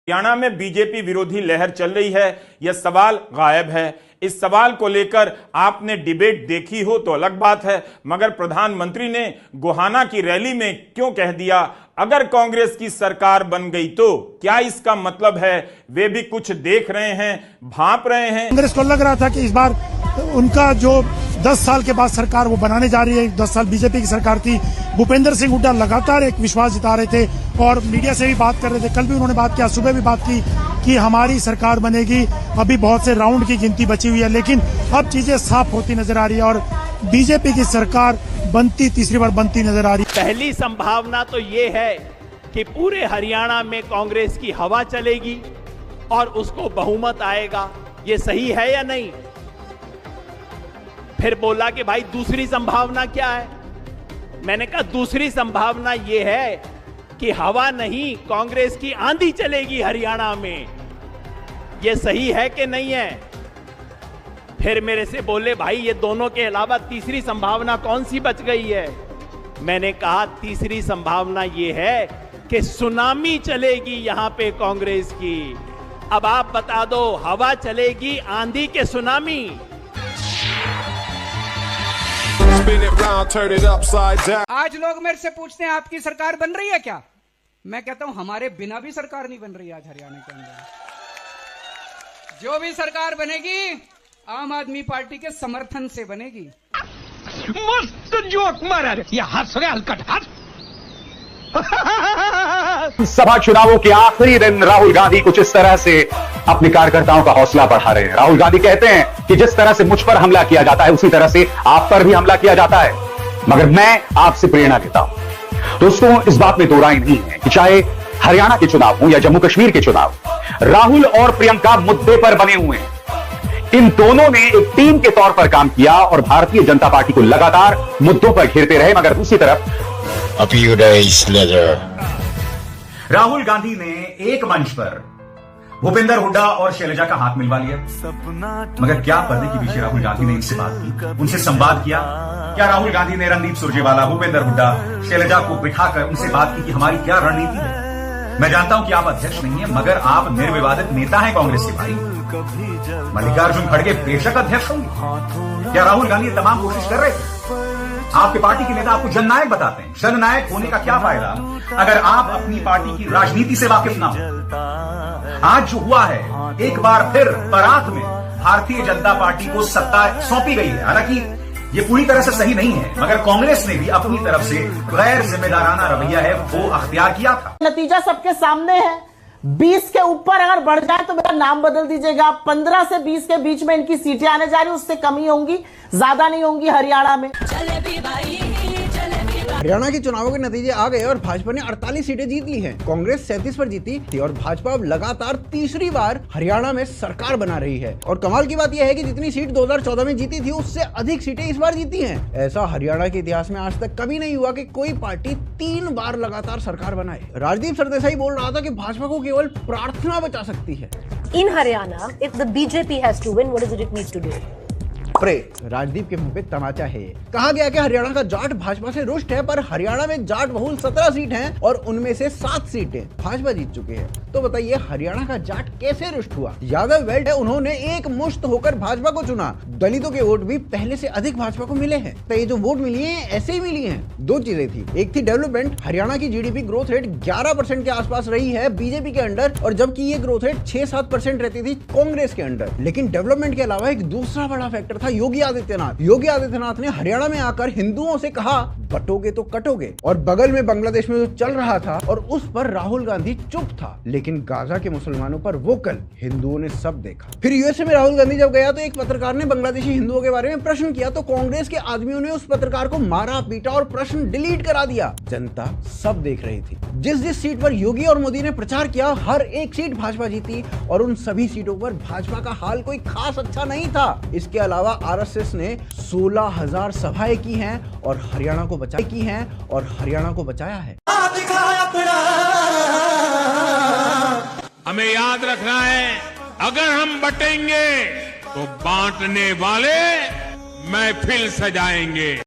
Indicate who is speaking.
Speaker 1: हरियाणा में बीजेपी विरोधी लहर चल रही है, यह सवाल गायब है। इस सवाल को लेकर आपने डिबेट देखी हो तो अलग बात है, मगर प्रधानमंत्री ने गोहाना की रैली में क्यों कह दिया अगर कांग्रेस की सरकार बन गई तो क्या इसका मतलब है? वे भी कुछ देख रहे हैं, भांप रहे हैं।
Speaker 2: कांग्रेस को लग रहा था कि इस बार उनका जो 10 साल के बाद सरकार वो बनाने जा रही है। 10 साल बीजेपी की सरकार थी। भूपेंद्र सिंह हुड्डा लगातार एक विश्वास जता रहे थे और मीडिया से भी बात कर रहे थे। कल भी उन्होंने बात किया, सुबह भी बात की कि हमारी सरकार बनेगी। अभी बहुत से राउंड की गिनती बची हुई है, लेकिन अब चीजें साफ होती नजर आ रही है और बीजेपी की सरकार बनती, तीसरी बार बनती नजर आ रही है।
Speaker 3: पहली संभावना तो ये है कि पूरे हरियाणा में कांग्रेस की हवा चलेगी और उसको बहुमत आएगा। ये सही है या नहीं? फिर बोला कि भाई दूसरी संभावना क्या है? मैंने कहा दूसरी संभावना यह है कि हवा नहीं, कांग्रेस की आंधी चलेगी हरियाणा में। यह सही है कि नहीं है? फिर मेरे से बोले भाई ये दोनों के अलावा तीसरी संभावना कौन सी बच गई है? मैंने कहा तीसरी संभावना यह है कि सुनामी चलेगी यहां पे कांग्रेस की। अब आप बता दो, हवा चलेगी आंधी के सुनामी?
Speaker 4: आज लोग मेरे से पूछते हैं आपकी सरकार बन रही है क्या? मैं कहता हूं हमारे बिना भी सरकार नहीं बन रही आज हरियाणा के अंदर। जो भी सरकार बनेगी आम आदमी पार्टी के समर्थन से बनेगी।
Speaker 5: मस्त जोक मारा रे, ये हंस रहे हलकट हंस।
Speaker 6: सभा चुनावों के आखिरी दिन राहुल गांधी कुछ इस तरह से अपने कार्यकर्ताओं का हौसला बढ़ा रहे हैं। राहुल गांधी कहते हैं कि जिस तरह से मुझ पर हमला किया जाता है उसी तरह से आप पर भी हमला किया जाता है, मगर मैं आपसे प्रेरणा लेता हूं। दोस्तों, इस बात में दो राय नहीं है कि चाहे हरियाणा के चुनाव हो या जम्मू कश्मीर के चुनाव, राहुल और प्रियंका मुद्दे पर बने हुए हैं। इन दोनों ने एक टीम के तौर पर काम किया और भारतीय जनता पार्टी को लगातार मुद्दों पर घेरते रहे, मगर दूसरी तरफ राहुल गांधी ने एक मंच पर भूपेंद्र हुड्डा और शैलजा का हाथ मिलवा लिया, मगर क्या पर्दे के पीछे राहुल गांधी ने इनसे बात की, उनसे संवाद किया? क्या राहुल गांधी ने रणदीप सुरजेवाला, भूपेंद्र हुड्डा, शैलजा को बिठाकर उनसे बात की कि हमारी क्या रणनीति है? मैं जानता हूं कि आप अध्यक्ष नहीं है, मगर आप निर्विवादित नेता हैं कांग्रेस के भाई। मल्लिकार्जुन खड़गे बेशक अध्यक्ष होंगे। क्या राहुल गांधी तमाम कोशिश कर रहे थे? आपके पार्टी के नेता आपको जननायक बताते हैं। जननायक होने का क्या फायदा अगर आप अपनी पार्टी की राजनीति से वाकिफ ना हो? आज जो हुआ है, एक बार फिर बारात में भारतीय जनता पार्टी को सत्ता सौंपी गई है। हालांकि ये पूरी तरह से सही नहीं है, मगर कांग्रेस ने भी अपनी तरफ से गैर जिम्मेदाराना रवैया है वो अख्तियार किया था।
Speaker 7: नतीजा सबके सामने है। 20 के ऊपर अगर बढ़ जाए तो मेरा नाम बदल दीजिएगा। 15 से 20 के बीच में इनकी सीटें आने जा रही, उससे कमी होंगी, ज्यादा नहीं होंगी हरियाणा में।
Speaker 8: हरियाणा के चुनावों के नतीजे आ गए और भाजपा ने 48 सीटें जीत ली हैं। कांग्रेस 37 पर जीती थी और भाजपा अब लगातार तीसरी बार हरियाणा में सरकार बना रही है। और कमाल की बात यह है कि जितनी सीट 2014 में जीती थी उससे अधिक सीटें इस बार जीती हैं। ऐसा हरियाणा के इतिहास में आज तक कभी नहीं हुआ कि कोई पार्टी 3 बार लगातार सरकार बनाए। राजदीप सरदेसाई बोल रहा था कि भाजपा को केवल प्रार्थना बचा सकती है।
Speaker 9: In Haryana, if the BJP has to win, what does it need to do?
Speaker 8: Rajdeep के मुंह पे तमाचा है। कहा गया कि हरियाणा का जाट भाजपा से रुष्ट है, पर हरियाणा में जाट बहुल 17 सीट हैं और उनमें से 7 सीटें भाजपा जीत चुके हैं। तो बताइए हरियाणा का जाट कैसे रुष्ट हुआ? यादव बेल्ट है, उन्होंने एक मुश्त होकर भाजपा को चुना। दलितों के वोट भी पहले से अधिक भाजपा को मिले हैं। तो ये जो वोट मिली है ऐसे ही मिली है। दो चीजें थी, एक थी डेवलपमेंट। हरियाणा की जीडीपी ग्रोथ रेट 11% के आसपास रही है बीजेपी के अंडर, और जबकि ये ग्रोथ रेट 6-7% रहती थी कांग्रेस के अंडर। लेकिन डेवलपमेंट के अलावा एक दूसरा बड़ा फैक्टर था योगी आदित्यनाथ। योगी आदित्यनाथ ने हरियाणा में आकर हिंदुओं से कहा बटोगे तो कटोगे। और बगल में बांग्लादेश में जो चल रहा था और उस पर राहुल गांधी चुप था, लेकिन गाजा के मुसलमानों पर वोकल। हिंदुओं ने सब देखा। फिर यूएसए में राहुल गांधी जब गया तो एक पत्रकार ने बांग्लादेशी हिंदुओं के बारे में प्रश्न किया, तो कांग्रेस के आदमियों ने उस पत्रकार को मारा पीटा और प्रश्न डिलीट करा दिया। जनता सब देख रही थी। जिस जिस सीट पर योगी और मोदी ने प्रचार किया, हर एक सीट भाजपा जीती और उन सभी सीटों पर भाजपा का हाल कोई खास अच्छा नहीं था। इसके अलावा आरएसएस ने 16,000 सभाएं की हैं और हरियाणा को बचाया है।
Speaker 5: हमें याद रखना है, अगर हम बटेंगे तो बांटने वाले महफिल सजाएंगे।